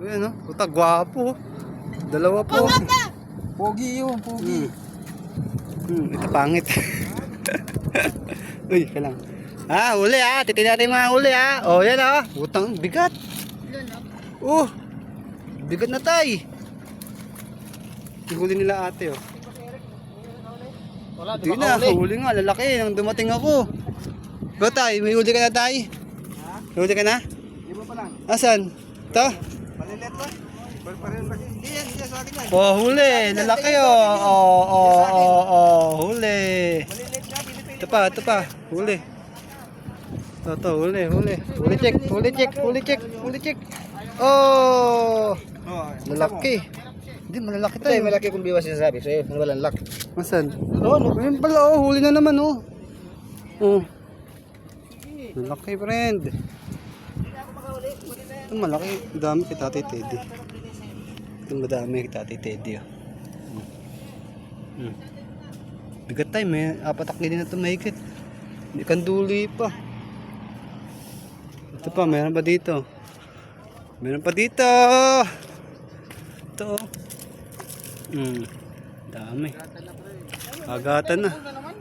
Ayan, oh. Puta, gwapo. Dalawa po. Pogi yun, pogi. Ito pangit. Uy, kailang. Huli titignan natin mga huli Oh, yan Putang, bigat. Bigat na tay. Yung huli nila ate Wala, Hindi na, huli nga, lalaki nang dumating ako. Go tay, may huli ka na tay? May huli ka na? Hindi mo pa lang. Asan? Ito? Malilit ba? Pareho laki. Hindi yan sa akin yan. Huli, lalaki huli. Malilit na, pinipili. Ito pa, huli. Ito, huli. Huli check. Lalaki. Hindi, malalaki Ito tayo. yung malaki kung biwas sinasabi. So yun, walang lock. Masan? Ayun pala, huli na naman, Malaki, friend. Ito malaki. Dami kay Tatay Teddy. Ito madami kay Tatay Teddy, Bigat tayo, may 4 kilo na ito mahigit. Hindi kanduli pa. Ito pa, meron pa dito. Ito, dami. Agatan na.